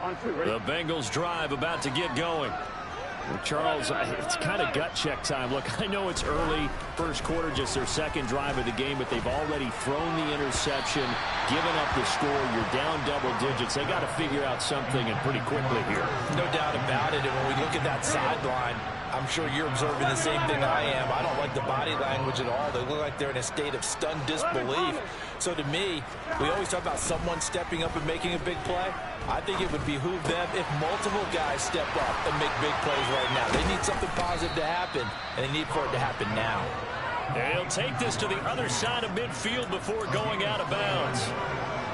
The Bengals drive about to get going. Well, Charles, it's kind of gut check time. Look, I know it's early, first quarter, just their second drive of the game, but they've already thrown the interception, given up the score. You're down double digits. They got to figure out something, and pretty quickly here. No doubt about it. And when we look at that sideline, I'm sure you're observing the same thing I am. I don't like the body language at all. They look like they're in a state of stunned disbelief. So to me, we always talk about someone stepping up and making a big play. I think it would behoove them if multiple guys step up and make big plays right now. They need something positive to happen, and they need for it to happen now. They'll take this to the other side of midfield before going out of bounds.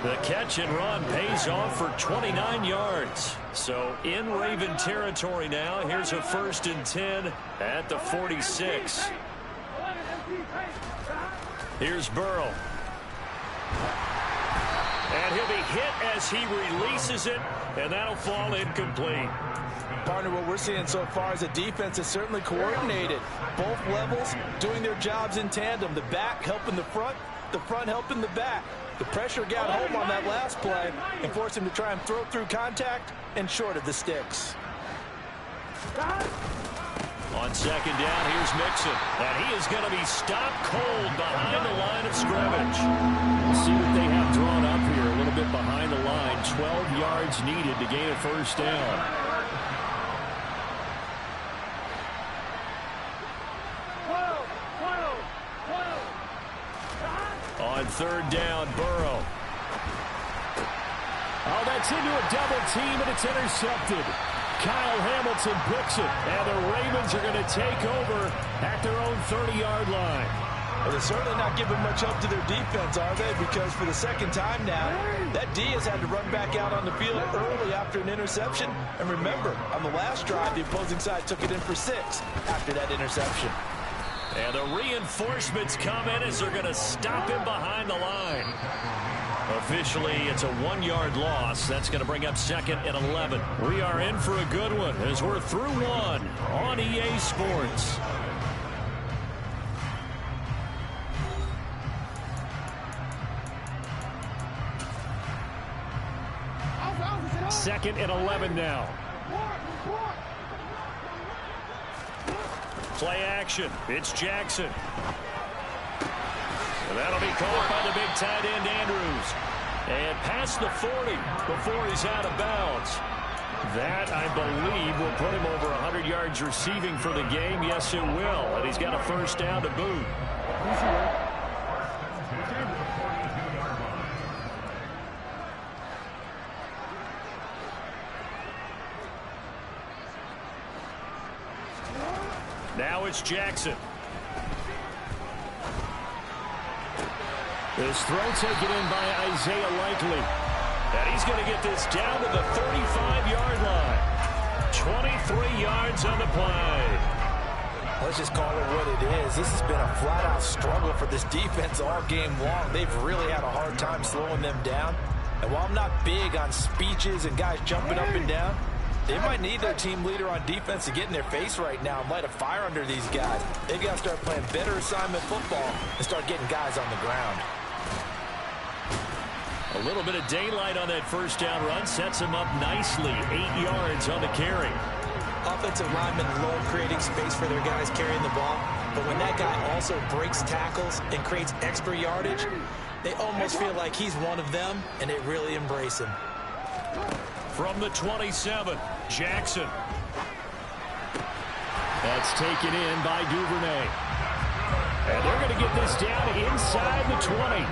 The catch and run pays off for 29 yards. So in Raven territory now. Here's a 1st and 10 at the 46. Here's Burrow. And he'll be hit as he releases it, and that'll fall incomplete. Partner, what we're seeing so far is the defense is certainly coordinated. Both levels doing their jobs in tandem. The back helping the front helping the back. The pressure got home on that last play and forced him to try and throw through contact and short of the sticks. On second down, here's Mixon. And he is going to be stopped cold behind the line of scrimmage. We'll see what they have drawn up here. A little bit behind the line. 12 yards needed to gain a first down. On third down, Burrow. Oh, that's into a double team, and it's intercepted. Kyle Hamilton picks it, and the Ravens are going to take over at their own 30-yard line. Well, they're certainly not giving much help to their defense, are they? Because for the second time now, that D has had to run back out on the field early after an interception. And remember, on the last drive, the opposing side took it in for 6 after that interception. And the reinforcements come in as they're going to him behind the line. Officially, it's a 1-yard loss. That's going to bring up 2nd and 11. We are in for a good one as we're through one on EA Sports. Second and 11 now. Play action. It's Jackson. And that'll be caught by the big tight end, Andrews. And past the 40 before he's out of bounds. That, I believe, will put him over 100 yards receiving for the game. Yes, it will. And he's got a first down to boot. Now it's Jackson. This throw taken in by Isaiah Likely. And he's going to get this down to the 35-yard line. 23 yards on the play. Let's just call it what it is. This has been a flat-out struggle for this defense all game long. They've really had a hard time slowing them down. And while I'm not big on speeches and guys jumping up and down, they might need their team leader on defense to get in their face right now and light a fire under these guys. They've got to start playing better assignment football and start getting guys on the ground. A little bit of daylight on that first down run sets him up nicely. 8 yards on the carry. Offensive linemen love creating space for their guys carrying the ball. But when that guy also breaks tackles and creates extra yardage, they almost feel like he's one of them, and they really embrace him. From the 27, Jackson. That's taken in by Duvernay. And they're going to get this down inside the 20.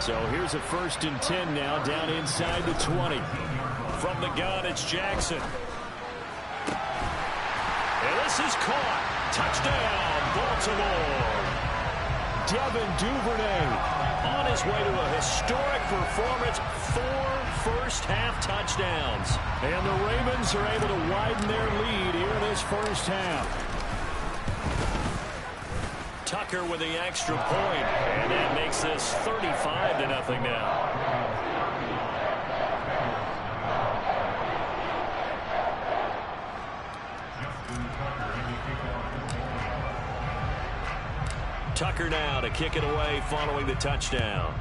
So here's a 1st and 10 now, down inside the 20. From the gun, it's Jackson. And this is caught. Touchdown, Baltimore. Devin Duvernay on his way to a historic performance. 4 first-half touchdowns. And the Ravens are able to widen their lead here in this first half. Tucker with the extra point, and that makes this 35-0 now. Tucker now to kick it away following the touchdown.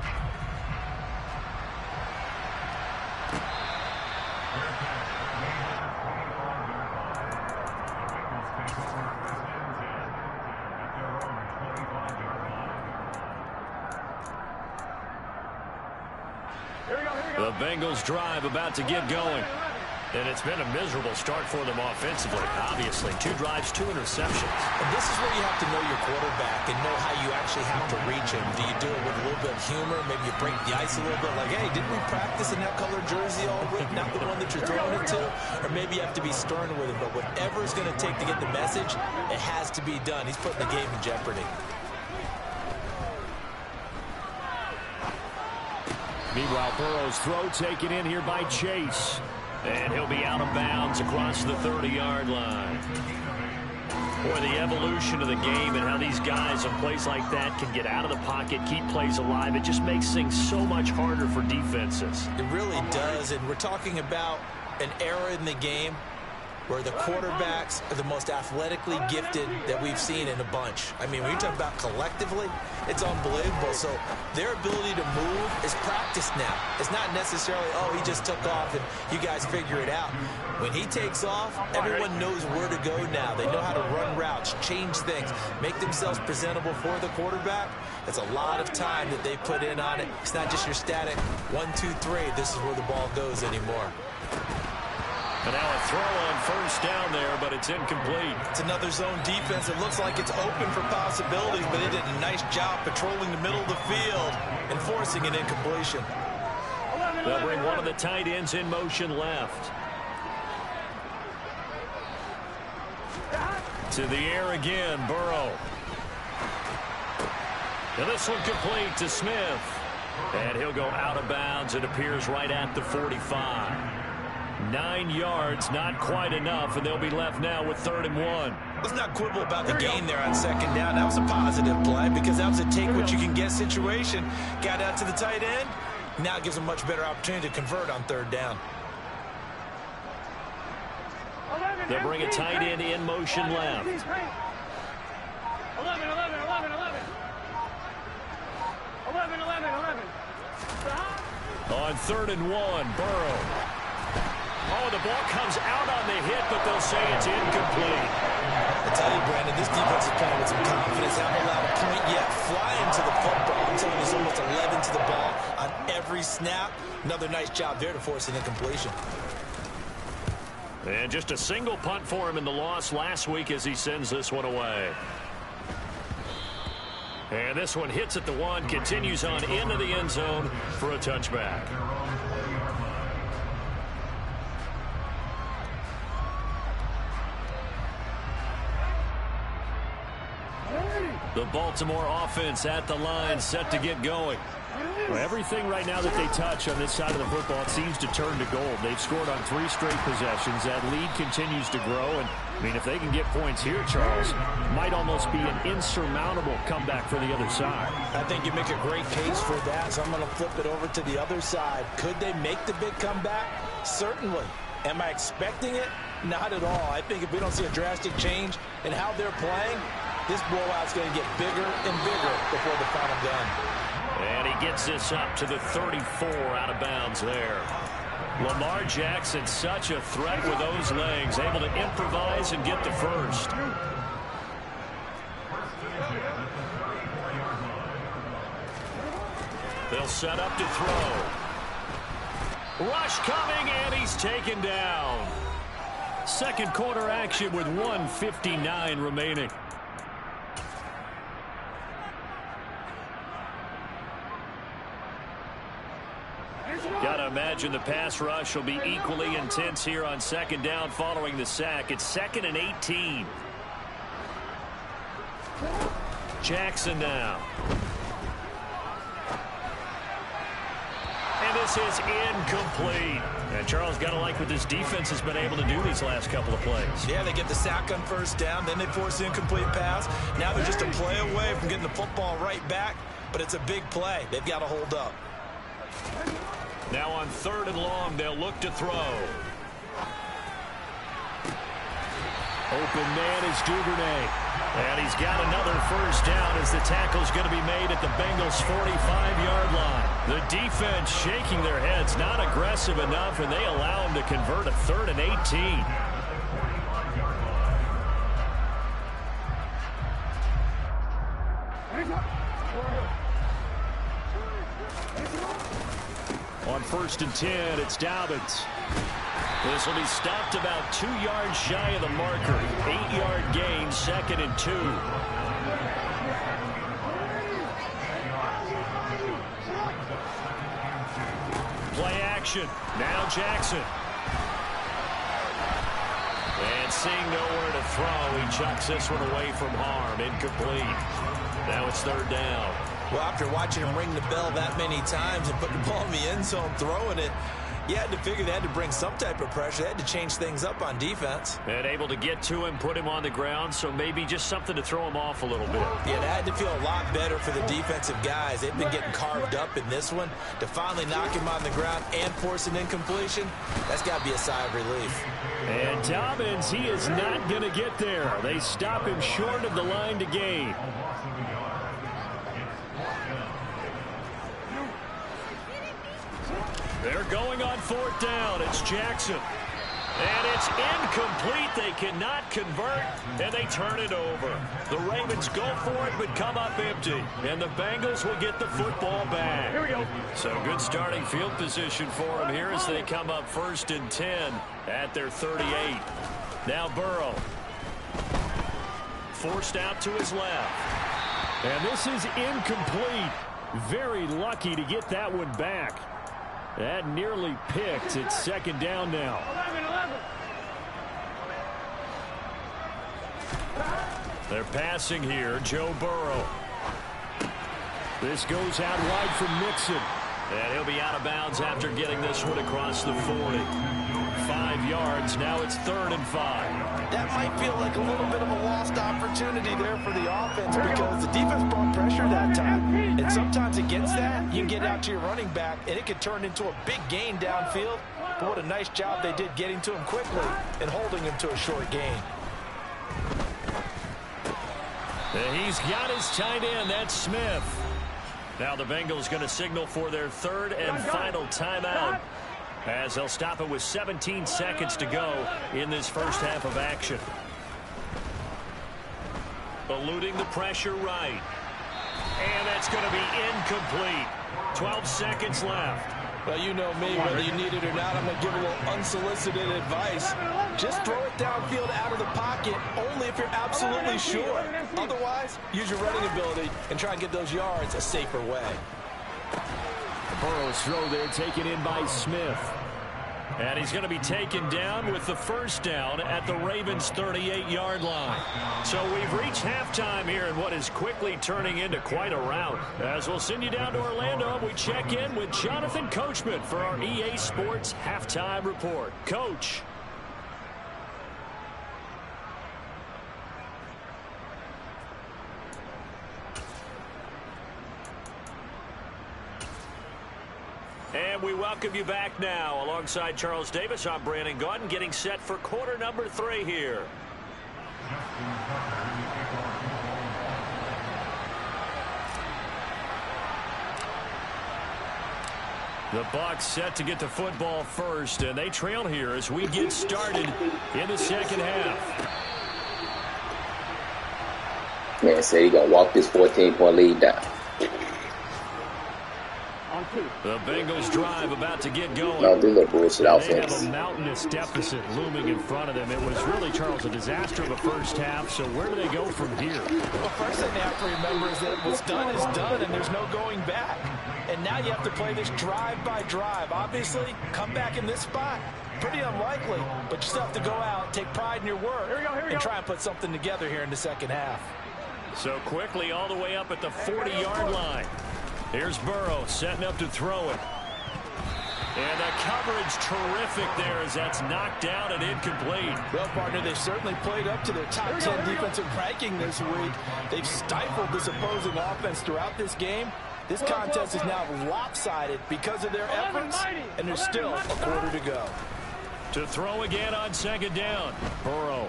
The Bengals drive about to get going. And it's been a miserable start for them offensively, obviously. 2 drives, 2 interceptions. And this is where you have to know your quarterback and know how you actually have to reach him. Do you do it with a little bit of humor? Maybe you break the ice a little bit, like, hey, didn't we practice in that color jersey all week, not the one that you're throwing it to? Or maybe you have to be stern with him. But whatever it's going to take to get the message, it has to be done. He's putting the game in jeopardy. Meanwhile, Burrow's throw taken in here by Chase. And he'll be out of bounds across the 30-yard line. Boy, the evolution of the game and how these guys in plays like that can get out of the pocket, keep plays alive, it just makes things so much harder for defenses. It really does, and we're talking about an era in the game where the quarterbacks are the most athletically gifted that we've seen in a bunch. I mean, when you talk about collectively, it's unbelievable. So their ability to move is practiced now. It's not necessarily, oh, he just took off and you guys figure it out. When he takes off, everyone knows where to go now. They know how to run routes, change things, make themselves presentable for the quarterback. It's a lot of time that they put in on it. It's not just your static 1, 2, 3. This is where the ball goes anymore. And now a throw on first down there, but it's incomplete. It's another zone defense. It looks like it's open for possibilities, but they did a nice job patrolling the middle of the field and forcing an incompletion. They'll bring one of the tight ends in motion left. To the air again, Burrow. And this one complete to Smith. And he'll go out of bounds. It appears right at the 45. 9 yards, not quite enough, and they'll be left now with 3rd and 1. Let's not quibble about the gain there on 2nd down. That was a positive play because that was a take-what-you-can-get situation. Got out to the tight end. Now it gives them a much better opportunity to convert on 3rd down. They'll bring a tight end in motion left. 11. On 3rd and 1, Burrow. Oh, the ball comes out on the hit, but they'll say it's incomplete. I tell you, Brandon, this defense is playing with some confidence. Haven't allowed a point yet. Flying to the football. I'm telling you, there's almost 11 to the ball on every snap. Another nice job there to force an incompletion. And just a single punt for him in the loss last week as he sends this one away. And this one hits at the 1, continues on into the end zone for a touchback. The Baltimore offense at the line, set to get going. Well, everything right now that they touch on this side of the football, it seems to turn to gold. They've scored on 3 straight possessions. That lead continues to grow. And, I mean, if they can get points here, Charles, might almost be an insurmountable comeback for the other side. I think you make a great case for that, so I'm going to flip it over to the other side. Could they make the big comeback? Certainly. Am I expecting it? Not at all. I think if we don't see a drastic change in how they're playing, this blowout's going to get bigger and bigger before the final gun. And he gets this up to the 34, out of bounds there. Lamar Jackson, such a threat with those legs, able to improvise and get the first. They'll set up to throw. Rush coming, and he's taken down. Second quarter action with 1:59 remaining. Gotta imagine the pass rush will be equally intense here on 2nd down following the sack. It's 2nd and 18. Jackson now. And this is incomplete. And Charles, got to like what this defense has been able to do these last couple of plays. Yeah, they get the sack on 1st down, then they force the incomplete pass. Now they're just a play away from getting the football right back, but it's a big play. They've got to hold up. Now on 3rd and long, they'll look to throw. Open man is Duvernay. And he's got another first down as the tackle's going to be made at the Bengals' 45-yard line. The defense shaking their heads, not aggressive enough, and they allow him to convert a 3rd and 18. On 1st and 10, it's Dobbins. This will be stopped about 2 yards shy of the marker. 8-yard gain, 2nd and 2. Play action. Now Jackson. And seeing nowhere to throw, he chucks this one away from harm. Incomplete. Now it's 3rd down. Well, after watching him ring the bell that many times and putting the ball in the end zone, throwing it, you had to figure they had to bring some type of pressure. They had to change things up on defense. And able to get to him, put him on the ground, so maybe just something to throw him off a little bit. Yeah, that had to feel a lot better for the defensive guys. They've been getting carved up in this one. To finally knock him on the ground and force an incompletion, that's got to be a sigh of relief. And Dobbins, he is not going to get there. They stop him short of the line to gain. They're going on 4th down. It's Jackson. And it's incomplete. They cannot convert, and they turn it over. The Ravens go for it, but come up empty. And the Bengals will get the football back. Here we go. So good starting field position for them here as they come up 1st and 10 at their 38. Now Burrow. Forced out to his left. And this is incomplete. Very lucky to get that one back. That nearly picked. It's 2nd down now. 11. They're passing here. Joe Burrow. This goes out wide from Mixon. And he'll be out of bounds after getting this one across the 40. 5 yards. Now it's 3rd and 5. That might feel like a little bit of a lost opportunity there for the offense because the defense brought pressure that time. And sometimes against that, you can get out to your running back, and it could turn into a big gain downfield. But what a nice job they did getting to him quickly and holding him to a short gain. And he's got his tight end. That's Smith. Now the Bengals going to signal for their 3rd and final timeout, as they'll stop it with 17 seconds to go in this first half of action. Eluding the pressure right. And that's going to be incomplete. 12 seconds left. Well, you know me, whether you need it or not, I'm going to give a little unsolicited advice. Just throw it downfield out of the pocket, only if you're absolutely sure. Otherwise, use your running ability and try and get those yards a safer way. Burrow's throw there taken in by Smith. And he's going to be taken down with the 1st down at the Ravens' 38-yard line. So we've reached halftime here in what is quickly turning into quite a rout. As we'll send you down to Orlando, we check in with Jonathan Coachman for our EA Sports Halftime Report. Coach. And we welcome you back now. Alongside Charles Davis, I'm Brandon Gaudin, getting set for quarter number 3 here. The Bucs set to get the football first, and they trail here as we get started in the 2nd half. Man said he gonna walk this 14-point lead down. The Bengals drive about to get going. No, do the bullshit offense. They have a mountainous deficit looming in front of them. It was really, Charles, a disaster of the first half. So where do they go from here? Well, first thing they have to remember is that what's done is done, and there's no going back. And now you have to play this drive by drive. Obviously, come back in this spot. Pretty unlikely, but you still have to go out, take pride in your work, and try and put something together here in the 2nd half. So quickly all the way up at the 40-yard line. Here's Burrow setting up to throw it. And the coverage terrific there as that's knocked down and incomplete. Well, partner, they've certainly played up to their top 10 defensive ranking this week. They've stifled this opposing offense throughout this game. This contest is now lopsided because of their efforts, and there's still a quarter to go. To throw again on 2nd down. Burrow.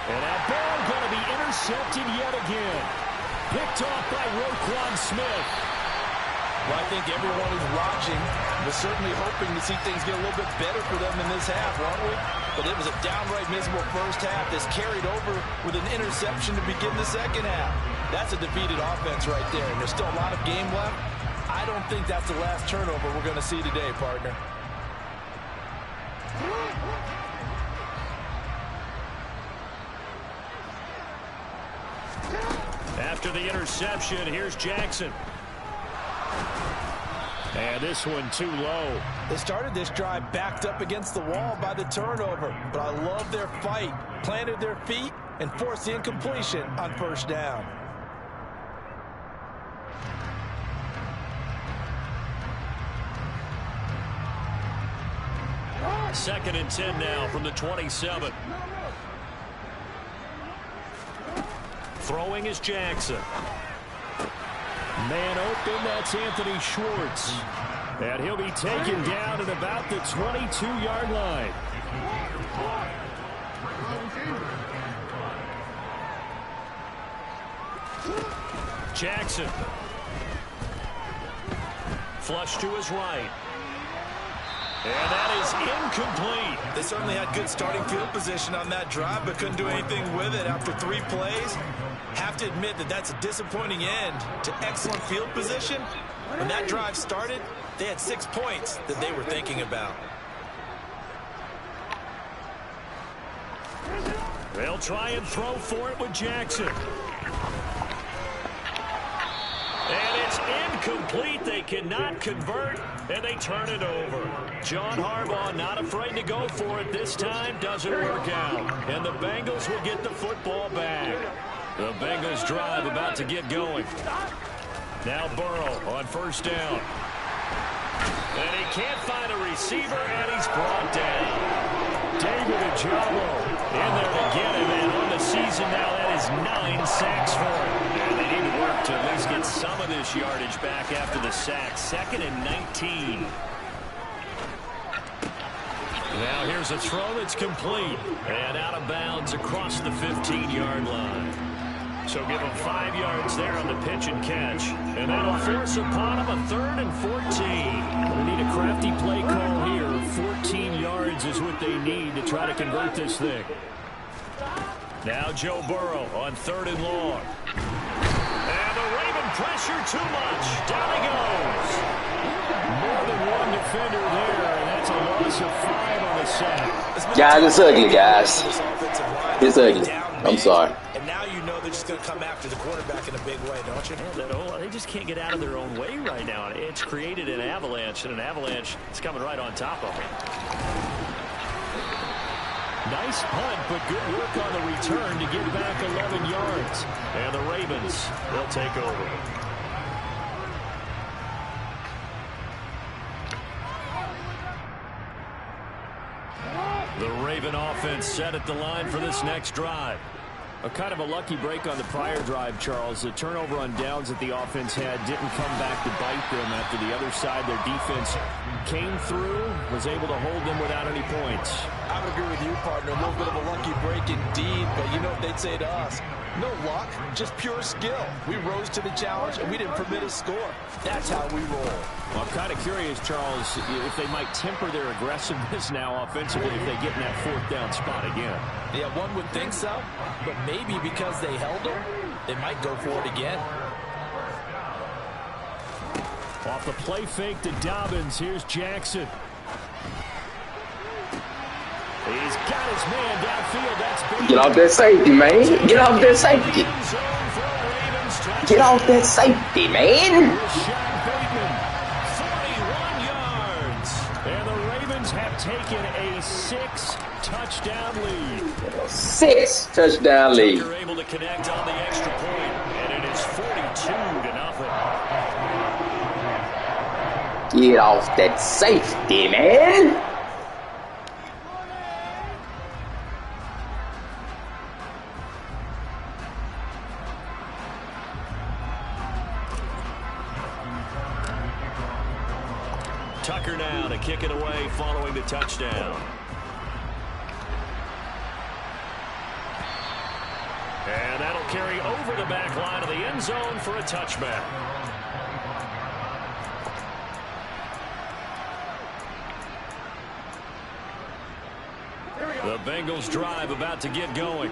And that ball going to be intercepted yet again. Picked off by Roquan Smith. Well, I think everyone who's watching was certainly hoping to see things get a little bit better for them in this half, weren't we? But it was a downright miserable first half that's carried over with an interception to begin the 2nd half. That's a defeated offense right there, and there's still a lot of game left. I I don't think that's the last turnover we're going to see today, partner. After the interception, here's Jackson. And this one too low. They started this drive backed up against the wall by the turnover, but I love their fight. Planted their feet and forced the incompletion on first down. Second and 10 now from the 27. Throwing is Jackson. Man open, that's Anthony Schwartz. And he'll be taken down at about the 22-yard line. Jackson. Flush to his right. And that is incomplete. They certainly had good starting field position on that drive, but couldn't do anything with it after 3 plays. Have to admit that that's a disappointing end to excellent field position. When that drive started, they had 6 points that they were thinking about. They'll try and throw for it with Jackson. And it's incomplete. They cannot convert, and they turn it over. John Harbaugh not afraid to go for it this time. Doesn't work out. And the Bengals will get the football back. The Bengals drive about to get going. Now Burrow on first down. And he can't find a receiver, and he's brought down. David Ojabo in there to get him, and on the season now, that is 9 sacks for him. And they need to work to at least get some of this yardage back after the sack. 2nd and 19. Now here's a throw that's complete. And out of bounds across the 15-yard line. So give him 5 yards there on the pitch and catch. And that'll force upon him a 3rd and 14. They need a crafty play call here. 14 yards is what they need to try to convert this thing. Now Joe Burrow on 3rd and long. And the Raven pressure too much. Down he goes. More than one defender there, and that's a loss of 5 on the sack. Guys, it's ugly, guys. It's ugly. I'm sorry. And now you know they're just going to come after the quarterback in a big way, don't you? They just can't get out of their own way right now. It's created an avalanche, and an avalanche is coming right on top of them. Nice punt, but good work on the return to get back 11 yards. And the Ravens, they'll take over. The Raven offense set at the line for this next drive. A kind of a lucky break on the prior drive, Charles. The turnover on downs that the offense had didn't come back to bite them after the other side. Their defense came through, was able to hold them without any points. I would agree with you, partner. A little bit of a lucky break indeed, but you know what they'd say to us? No luck, just pure skill. We rose to the challenge, and we didn't permit a score. That's how we roll. Well, I'm kind of curious, Charles, if they might temper their aggressiveness now offensively if they get in that 4th down spot again. Yeah, one would think so, but maybe because they held them, they might go for it again. Off the play fake to Dobbins, here's Jackson. He's got his man downfield. That's Get off that safety, man. Get off that safety. Get off that safety, man. 41 yards. And the Ravens have taken a 6-touchdown lead. 6-touchdown lead. They're able to connect on the extra point, and it is 42-0. Get off that safety, man. Tucker now to kick it away following the touchdown. And that'll carry over the back line of the end zone for a touchback. The Bengals drive about to get going.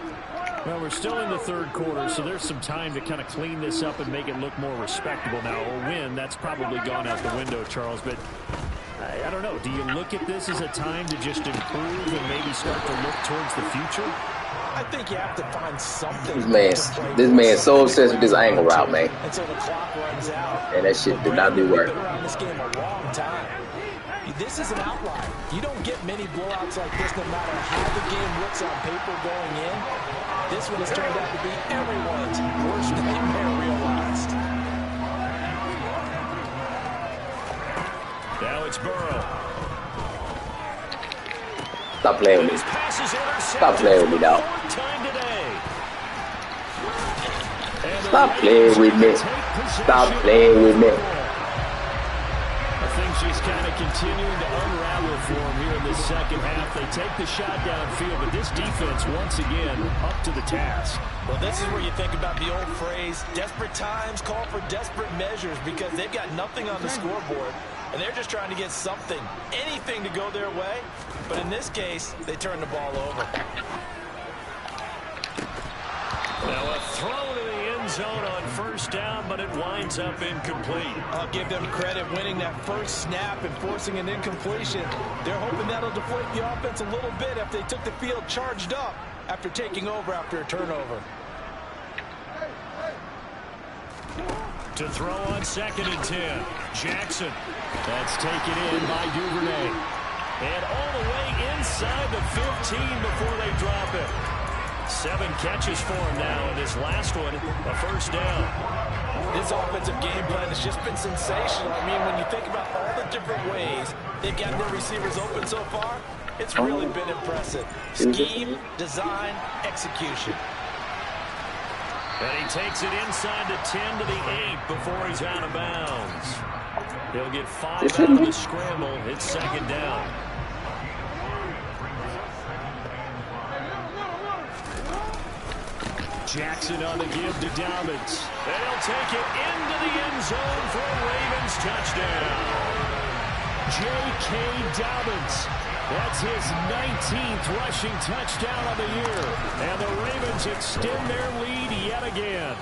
Well, we're still in the third quarter, so there's some time to kind of clean this up and make it look more respectable. Now, a win, that's probably gone out the window, Charles, but I don't know. Do you look at this as a time to just improve and maybe start to look towards the future? I think you have to find something. This man's so obsessed with this angle route, man. Until the clock runs out. And that shit did not do work. We've been around this game a long time. This is an outlier. You don't get many blowouts like this no matter how the game looks on paper going in. This one has turned out to be everyone's worst nightmare realized. Now it's Burrow. Stop playing with me. Stop playing with me, dog. Stop playing with me. Stop playing with me. I think she's kind of continuing to unravel for him here in the second half. They take the shot downfield, but this defense, once again, up to the task. Well, this is where you think about the old phrase, desperate times call for desperate measures, because they've got nothing on the scoreboard, and they're just trying to get something, anything to go their way. But in this case, they turn the ball over. Now a throw to the end zone on first down, but it winds up incomplete. I'll give them credit winning that first snap and forcing an incompletion. They're hoping that'll deflate the offense a little bit if they took the field charged up after taking over after a turnover. To throw on 2nd and 10. Jackson. That's taken in by Duvernay. And all the way inside the 15 before they drop it. 7 catches for him now, and this last one, a first down. This offensive game plan has just been sensational. I mean, when you think about all the different ways they've got their receivers open so far, it's really been impressive. Scheme, design, execution. And he takes it inside the 10 to the 8 before he's out of bounds. He'll get 5 out of the scramble. It's 2nd down. Jackson on the give to Dobbins. They'll take it into the end zone for a Ravens touchdown. J.K. Dobbins. That's his 19th rushing touchdown of the year. And the Ravens extend their lead yet again.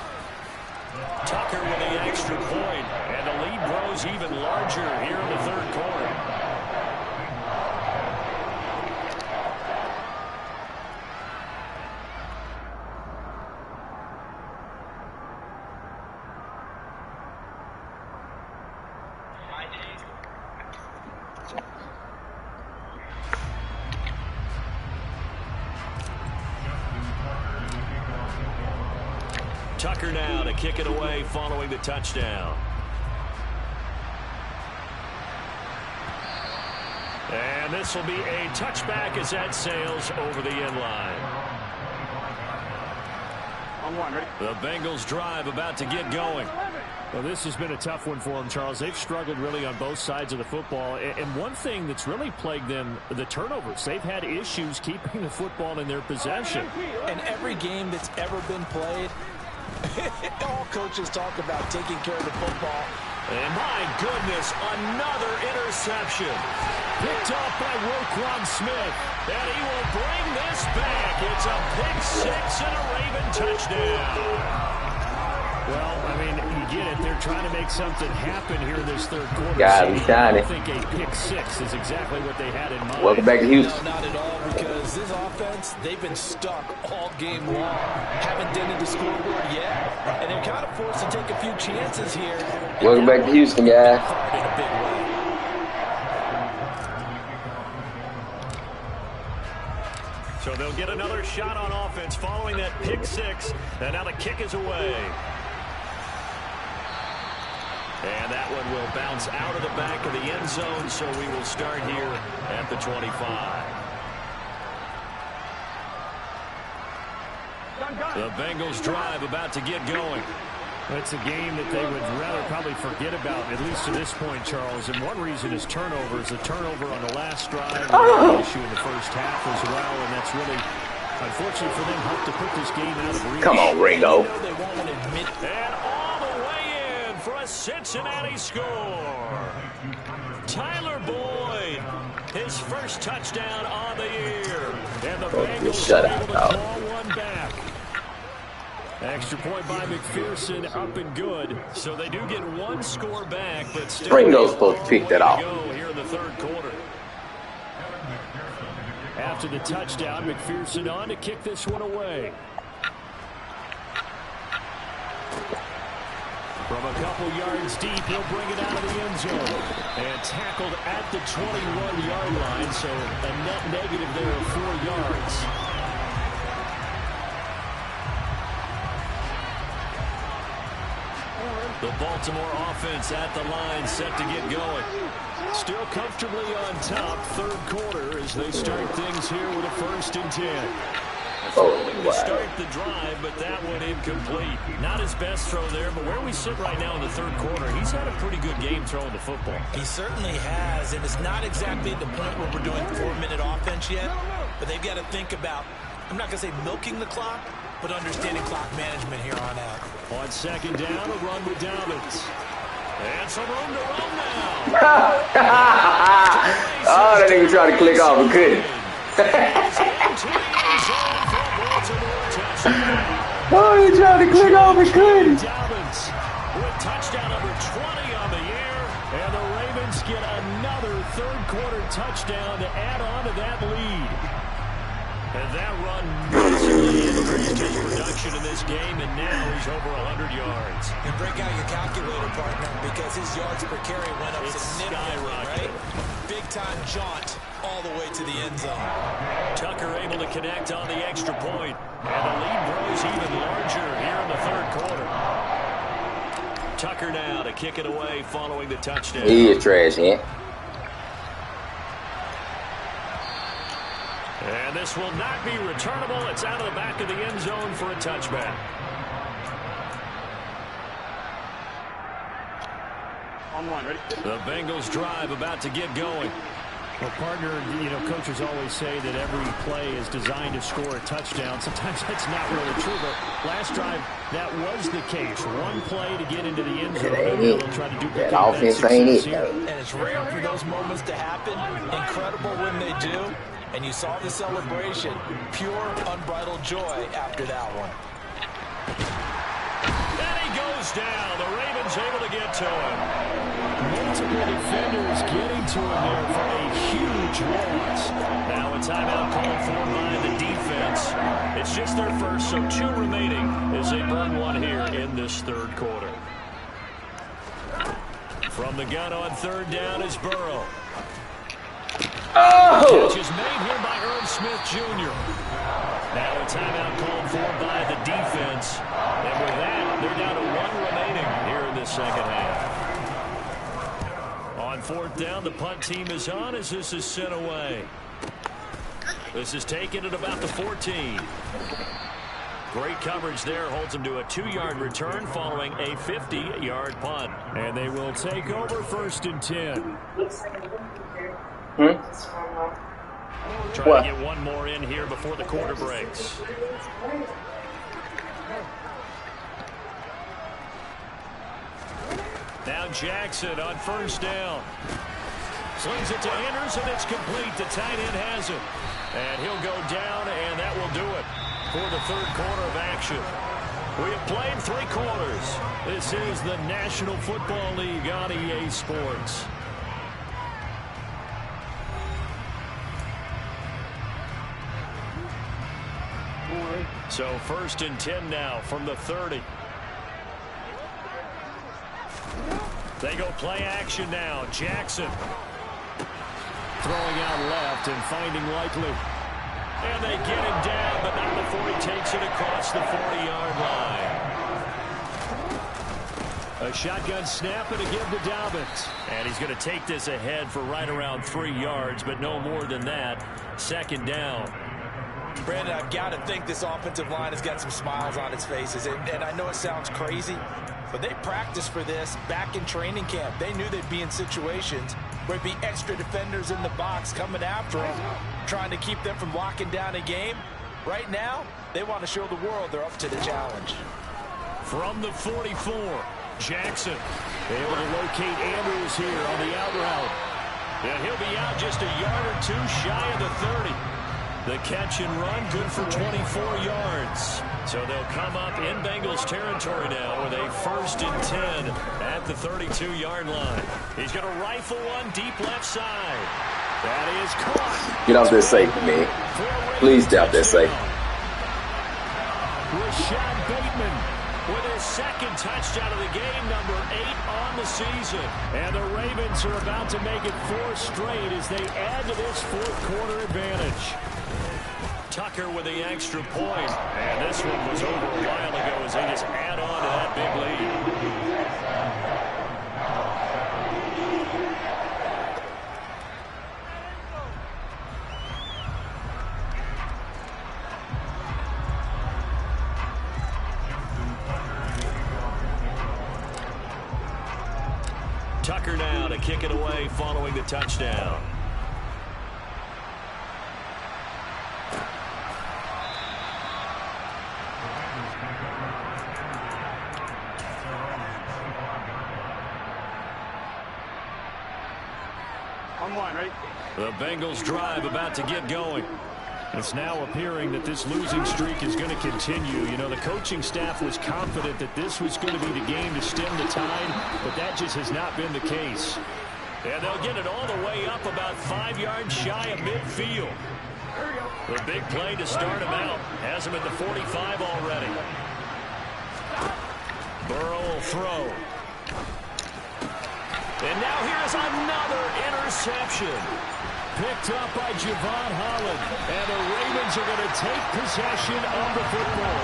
Tucker with the extra point. And the lead grows even larger here in the third quarter. Tucker now to kick it away following the touchdown. And this will be a touchback as that sails over the end line. The Bengals drive about to get going. Well, this has been a tough one for them, Charles. They've struggled really on both sides of the football. And one thing that's really plagued them, the turnovers. They've had issues keeping the football in their possession. In every game that's ever been played, all coaches talk about taking care of the football. And my goodness, another interception. Picked off by Roquan Smith. And he will bring this back. It's a pick 6 and a Raven touchdown. Well, I mean, you get it. They're trying to make something happen here in this third quarter. I think a pick 6 is exactly what they had in mind. Welcome back to Houston. No, not at all, because this offense, they've been stuck all game long. Haven't dented the scoreboard yet. And they're kind of forced to take a few chances here. Welcome back to Houston, guys. In a big way. So they'll get another shot on offense following that pick 6. And now the kick is away. And that one will bounce out of the back of the end zone, so we will start here at the 25. The Bengals drive about to get going. It's a game that they would rather probably forget about, at least to this point, Charles. And one reason is turnovers. A turnover on the last drive, an issue in the first half as well, and that's really, unfortunately for them, helped to put this game out of reach. Come on, Ringo. And all the way in for a Cincinnati score. Tyler Boyd, his first touchdown on the year. And the Bengals are able to call one back. Extra point by McPherson, up and good. So they do get one score back, but still Ringo's supposed to pick that off. Here in the third quarter. After the touchdown, McPherson on to kick this one away. From a couple yards deep, he'll bring it out of the end zone. And tackled at the 21-yard line, so a net negative there of 4 yards. The Baltimore offense at the line, set to get going. Still comfortably on top, third quarter, as they start things here with a 1st and 10. To start the drive, but that one incomplete. Not his best throw there, but where we sit right now in the third quarter, he's had a pretty good game throwing the football. He certainly has, and it's not exactly the point where we're doing 4-minute offense yet, but they've got to think about, I'm not going to say milking the clock, but understanding clock management here on out. On 2nd down, a run with Dobbins. And some room to run now. Oh, that nigga tried to click off and couldn't. Oh, he tried to click off and couldn't. Dobbins with touchdown number 20 on the year. And the Ravens get another third quarter touchdown to add on to that lead. And that run massively increased his production in this game, and now he's over 100 yards. And break out your calculator, partner, because his yards per carry went up significantly, right? Big-time jaunt all the way to the end zone. Tucker able to connect on the extra point, and the lead grows even larger here in the third quarter. Tucker now to kick it away following the touchdown. He is trash, yeah. And this will not be returnable. It's out of the back of the end zone for a touchback. On one, ready? The Bengals drive about to get going. Well, partner, coaches always say that every play is designed to score a touchdown. Sometimes that's not really true, but last drive, that was the case. One play to get into the end zone, and they'll try to duplicate that offense ain't it, though. And it's rare for those moments to happen. Incredible when they do. And you saw the celebration. Pure, unbridled joy after that one. And he goes down. The Ravens able to get to him. Multiple defenders getting to him there for a huge loss. Now a timeout called for by the defense. It's just their first, so 2 remaining as they burn one here in this third quarter. From the gun on 3rd down is Burrow. Oh! Catch is made here by Irv Smith Jr. Now a timeout called for by the defense. And with that, they're down to 1 remaining here in the second half. On 4th down, the punt team is on as this is sent away. This is taken at about the 14. Great coverage there, holds them to a 2-yard return following a 50-yard punt. And they will take over 1st and 10. Trying to get one more in here before the quarter breaks. Now Jackson on 1st down. Slings it to Anders, and it's complete. The tight end has it. And he'll go down, and that will do it for the third quarter of action. We have played 3 quarters. This is the National Football League on EA Sports. So 1st and 10 now from the 30. They go play action now. Jackson throwing out left and finding Likely. And they get him down, but not before he takes it across the 40-yard line. A shotgun snap and a give to Dobbins. And he's going to take this ahead for right around 3 yards, but no more than that. 2nd down. Brandon, I've got to think this offensive line has got some smiles on its faces. And I know it sounds crazy, but they practiced for this back in training camp. They knew they'd be in situations where there'd be extra defenders in the box coming after them, trying to keep them from locking down a game. Right now, they want to show the world they're up to the challenge. From the 44, Jackson able to locate Andrews here on the out route. And he'll be out just a yard or 2 shy of the 30. The catch and run, good for 24 yards. So they'll come up in Bengals territory now with a 1st and 10 at the 32-yard line. He's going to rifle one deep left side. That is caught. Get off that safety, man. Please get off that safety. Rashad Bateman with his 2nd touchdown of the game, number 8 on the season. And the Ravens are about to make it 4 straight as they add to this 4th quarter advantage. Tucker with the extra point. And this one was over a while ago as they just add on to that big lead. Tucker now to kick it away following the touchdown. On one, ready? The Bengals drive about to get going. It's now appearing that this losing streak is going to continue. You know, the coaching staff was confident that this was going to be the game to stem the tide, but that just has not been the case. And they'll get it all the way up about 5 yards shy of midfield. The big play to start him out. Has him at the 45 already. Burrow will throw. And now here's another interception. Picked up by Javon Holland. And the Ravens are going to take possession of the football.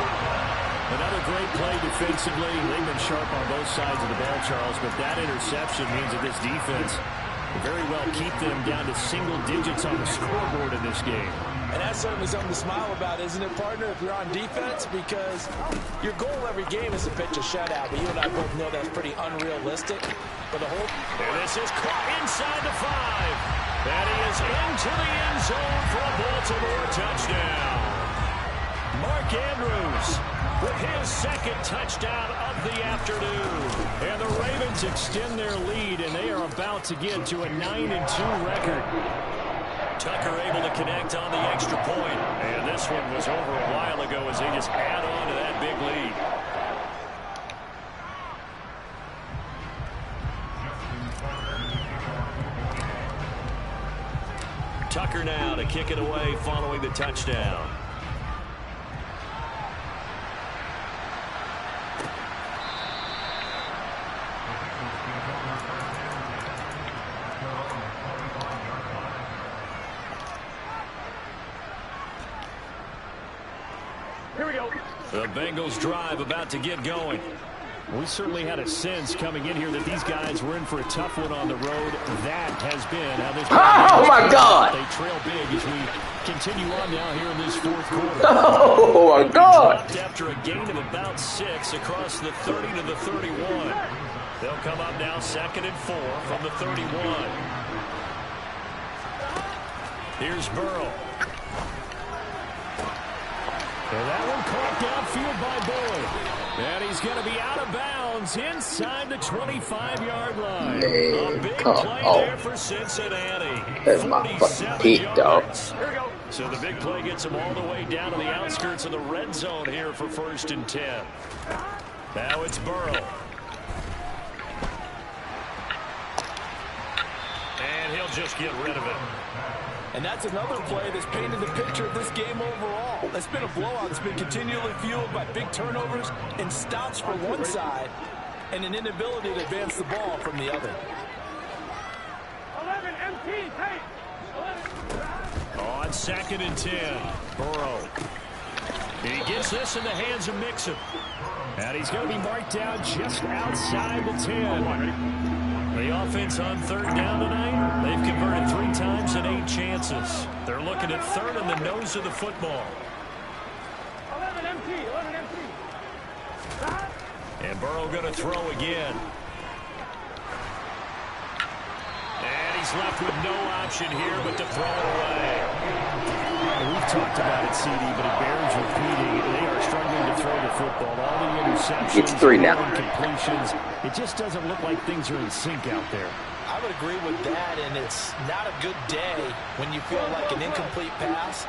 Another great play defensively. They've been sharp on both sides of the ball, Charles, but that interception means that this defense will very well keep them down to single digits on the scoreboard in this game. And that's certainly something to smile about, isn't it, partner, if you're on defense? Because your goal every game is to pitch a shutout, but you and I both know that's pretty unrealistic. For the whole... And this is caught inside the 5. And he is into the end zone for a Baltimore touchdown. Mark Andrews with his 2nd touchdown of the afternoon. And the Ravens extend their lead, and they are about to get to a 9-2 record. Tucker able to connect on the extra point. And this one was over a while ago as they just add on to that big lead. Tucker now to kick it away following the touchdown. Here we go. The Bengals drive about to get going. We certainly had a sense coming in here that these guys were in for a tough one on the road. That has been how this... Oh, my God! They trail big as we continue on now here in this 4th quarter. Oh, my God! After a gain of about 6 across the 30 to the 31. They'll come up now 2nd and 4 from the 31. Here's Burrow. And that one caught downfield by Boyd. And he's going to be out of bounds inside the 25-yard line. Man, a big come play on. there for Cincinnati. That's my fucking pick, dog. Here we go. So the big play gets him all the way down to the outskirts of the red zone here for 1st and 10. Now it's Burrow. And he'll just get rid of it. And that's another play that's painted the picture of this game overall. It's been a blowout. It's been continually fueled by big turnovers and stops for one side and an inability to advance the ball from the other. 11 MT, hey! 11. On 2nd and 10, Burrow. He gets this in the hands of Mixon. And he's going to be marked down just outside the 10. The offense on 3rd down tonight, they've converted 3 times in 8 chances. They're looking at 3rd on the nose of the football. 11 MT, 11 MT. And Burrow going to throw again. And he's left with no option here but to throw it away. We've talked about it, CD, but it bears repeating. They are struggling to throw the football. All the interceptions, It's 3 now. Completions. It just doesn't look like things are in sync out there. I would agree with that, and it's not a good day when you feel like an incomplete pass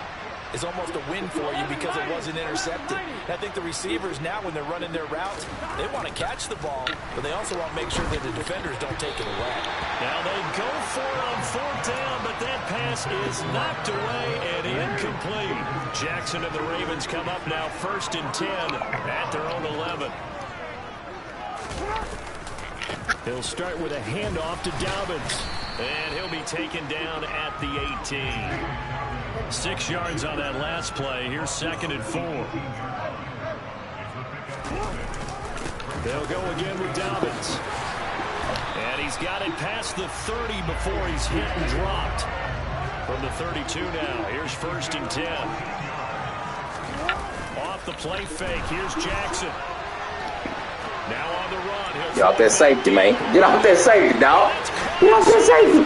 is almost a win for you because it wasn't intercepted. And I think the receivers now, when they're running their routes, they want to catch the ball, but they also want to make sure that the defenders don't take it away. Now they go for it on 4th down, but that pass is knocked away and incomplete. Jackson and the Ravens come up now 1st and 10 at their own 11. He'll start with a handoff to Dobbins, and he'll be taken down at the 18. 6 yards on that last play. Here's 2nd and 4. They'll go again with Dobbins. And he's got it past the 30 before he's hit and dropped. From the 32 now, here's 1st and 10. Off the play fake, here's Jackson. Now on the run. Get off that safety, man. Get off that safety, dog. Get off that safety.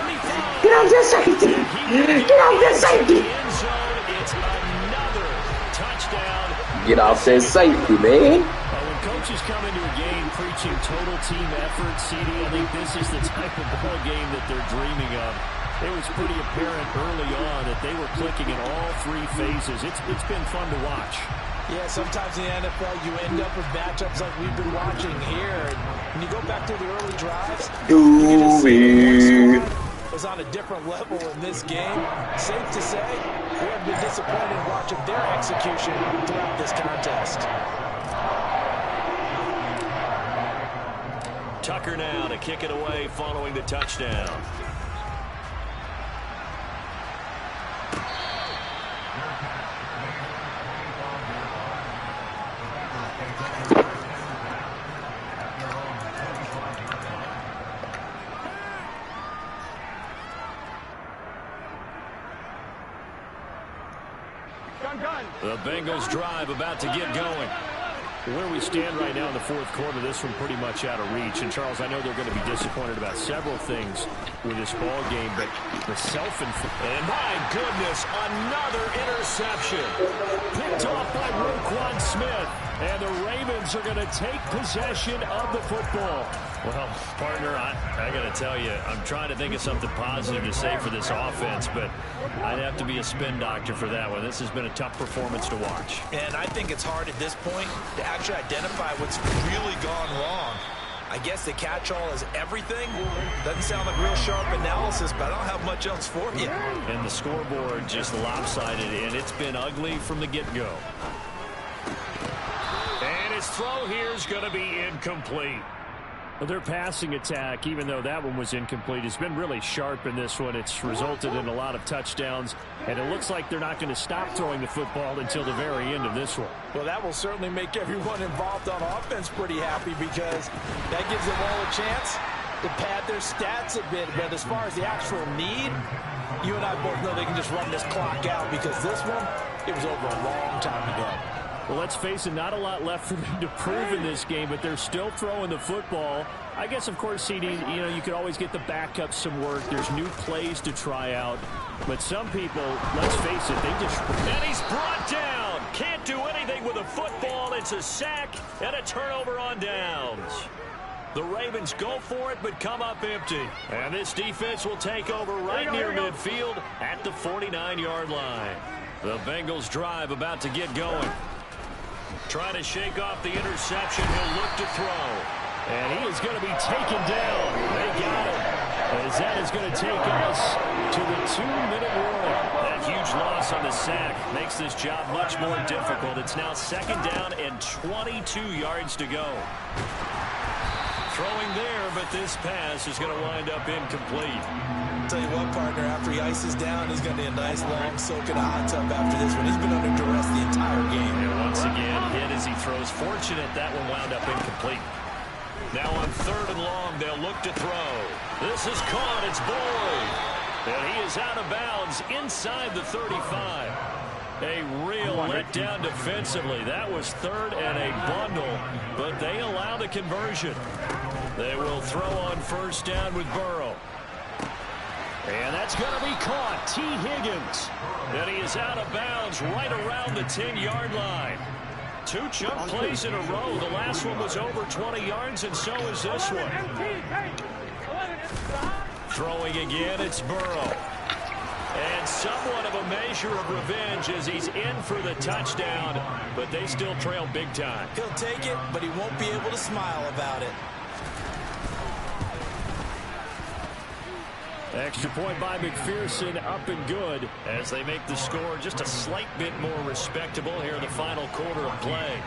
Get off that safety. Get off that safety. It's another touchdown. Get off that safety, man. When coaches come into a game preaching total team effort, CD, I think this is the type of ball game that they're dreaming of. It was pretty apparent early on that they were clicking in all 3 phases. It's been fun to watch. Yeah, sometimes in the NFL you end up with matchups like we've been watching here. When you go back to the early drives, you can just see the squad was on a different level in this game. Safe to say, we have been disappointed watching their execution throughout this contest. Tucker now to kick it away following the touchdown. The Bengals drive about to get going. Where we stand right now in the 4th quarter, this one pretty much out of reach. And, Charles, I know they're going to be disappointed about several things with this ball game, but the and my goodness, another interception. Picked off by Roquan Smith. And the Ravens are going to take possession of the football. Well, partner, I got to tell you, I'm trying to think of something positive to say for this offense, but I'd have to be a spin doctor for that one. This has been a tough performance to watch. And I think it's hard at this point to actually identify what's really gone wrong. I guess the catch-all is everything. Doesn't sound like real sharp analysis, but I don't have much else for you. And the scoreboard just lopsided, and it's been ugly from the get-go. And his throw here is going to be incomplete. Well, their passing attack, even though that one was incomplete, has been really sharp in this one. It's resulted in a lot of touchdowns, and it looks like they're not going to stop throwing the football until the very end of this one. Well, that will certainly make everyone involved on offense pretty happy because that gives them all a chance to pad their stats a bit. But as far as the actual need, you and I both know they can just run this clock out because this one, it was over a long time ago. Well, let's face it, not a lot left for them to prove in this game, but they're still throwing the football. I guess, of course, CD, you could always get the backups some work. There's new plays to try out. But some people, let's face it, they just... And he's brought down. Can't do anything with a football. It's a sack and a turnover on downs. The Ravens go for it, but come up empty. And this defense will take over right near midfield at the 49-yard line. The Bengals drive about to get going. Trying to shake off the interception. He'll look to throw. And he is going to be taken down. They got him. As that is going to take us to the 2-minute warning. That huge loss on the sack makes this job much more difficult. It's now 2nd down and 22 yards to go. Throwing there, but this pass is going to wind up incomplete. Tell you what, partner, after he ices down, he's going to be a nice long soak in a hot tub after this one. He's been under duress the entire game. And once again, hit as he throws. Fortunate that one wound up incomplete. Now on 3rd and long, they'll look to throw. This is caught. It's Boyd. And he is out of bounds inside the 35. A real letdown defensively. That was 3rd and a bundle, but they allow the conversion. They will throw on 1st down with Burrow. And that's going to be caught. T. Higgins. And he is out of bounds right around the 10-yard line. 2 chunk plays in a row. The last one was over 20 yards, and so is this one. Throwing again, it's Burrow. And somewhat of a measure of revenge as he's in for the touchdown, but they still trail big time. He'll take it, but he won't be able to smile about it. Extra point by McPherson, up and good as they make the score just a slight bit more respectable here in the final quarter of play.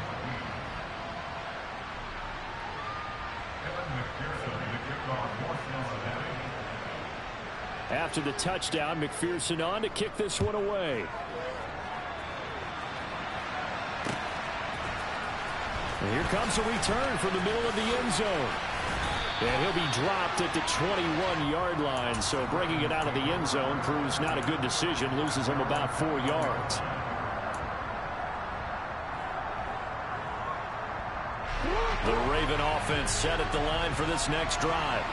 After the touchdown, McPherson on to kick this one away. And here comes a return from the middle of the end zone. And he'll be dropped at the 21-yard line, so bringing it out of the end zone proves not a good decision, loses him about 4 yards. The Raven offense set at the line for this next drive.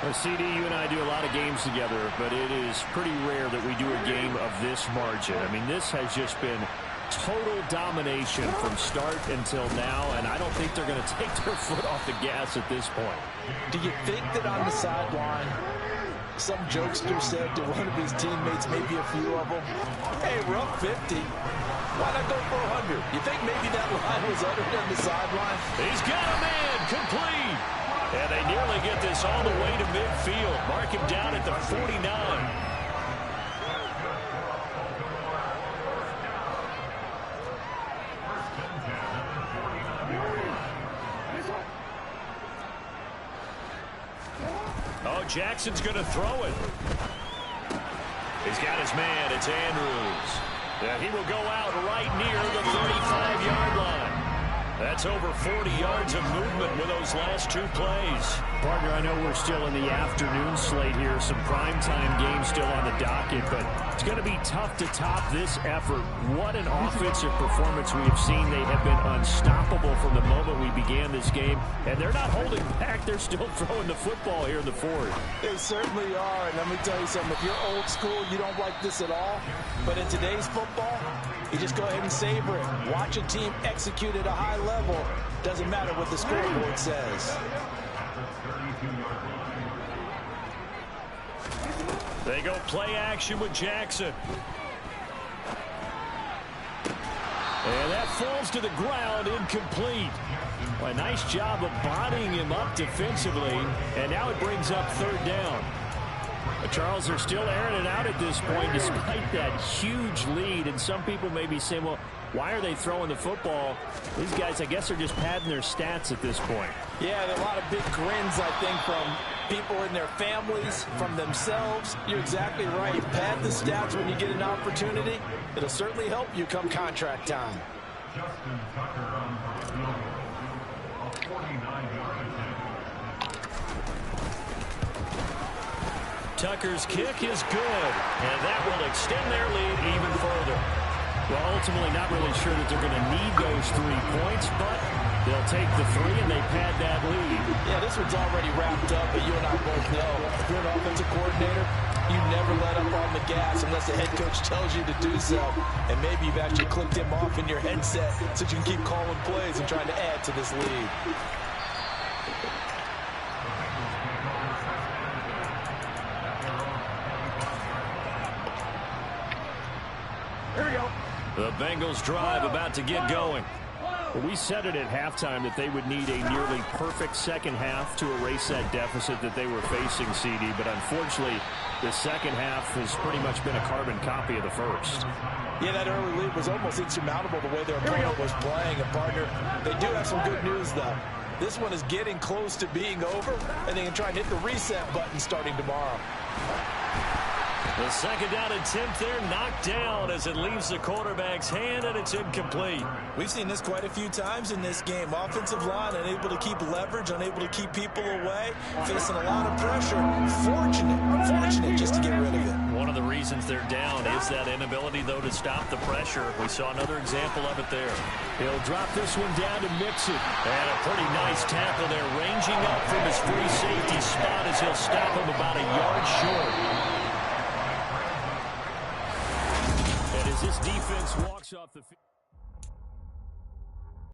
Well, CD, you and I do a lot of games together, but it is pretty rare that we do a game of this margin. I mean, this has just been total domination from start until now, and I don't think they're going to take their foot off the gas at this point. Do you think that on the sideline, some jokester said to one of his teammates, maybe a few of them, hey, we're up 50. Why not go for 100? You think maybe that line was uttered on the sideline? He's got a man, complete. And they nearly get this all the way to midfield. Mark him down at the 49. Oh, Jackson's going to throw it. He's got his man. It's Andrews. And he will go out right near the 35-yard line. That's over 40 yards of movement with those last two plays. Partner, I know we're still in the afternoon slate here. Some primetime games still on the docket, but it's going to be tough to top this effort. What an offensive performance we have seen. They have been unstoppable from the moment we began this game, and they're not holding back. They're still throwing the football here in the fourth. They certainly are, and let me tell you something. If you're old school, you don't like this at all. But in today's football, you just go ahead and savor it. Watch a team execute at a high level. Doesn't matter what the scoreboard says. They go play action with Jackson. And that falls to the ground, incomplete. Well, a nice job of bodying him up defensively, and now it brings up third down. The Charles are still airing it out at this point despite that huge lead, and some people may be saying, well, why are they throwing the football? These guys, I guess, are just padding their stats at this point. Yeah, there are a lot of big grins, I think, from people in their families, from themselves. You're exactly right. Pad the stats when you get an opportunity. It'll certainly help you come contract time. Justin Tucker on the field, a 49-yard attempt. Tucker's kick is good, and that will extend their lead even further. Well, ultimately not really sure that they're going to need those 3 points, but they'll take the 3 and they pad that lead. Yeah, this one's already wrapped up, but you and I both know if you're an offensive coordinator, you never let up on the gas unless the head coach tells you to do so. And maybe you've actually clicked him off in your headset so you can keep calling plays and trying to add to this lead. Here we go. The Bengals drive about to get going. Well, we said it at halftime that they would need a nearly perfect second half to erase that deficit that they were facing, CD. But unfortunately, the second half has pretty much been a carbon copy of the first. Yeah, that early lead was almost insurmountable the way their opponent was playing. And, partner, they do have some good news, though. This one is getting close to being over, and they can try and hit the reset button starting tomorrow. The second down attempt there knocked down as it leaves the quarterback's hand, and it's incomplete. We've seen this quite a few times in this game. Offensive line unable to keep leverage, unable to keep people away, facing a lot of pressure. Fortunate just to get rid of it. One of the reasons they're down is that inability, though, to stop the pressure. We saw another example of it there. He'll drop this one down to Mixon. And a pretty nice tackle there, ranging up from his free safety spot as he'll stop him about a yard short. As this defense walks off the field.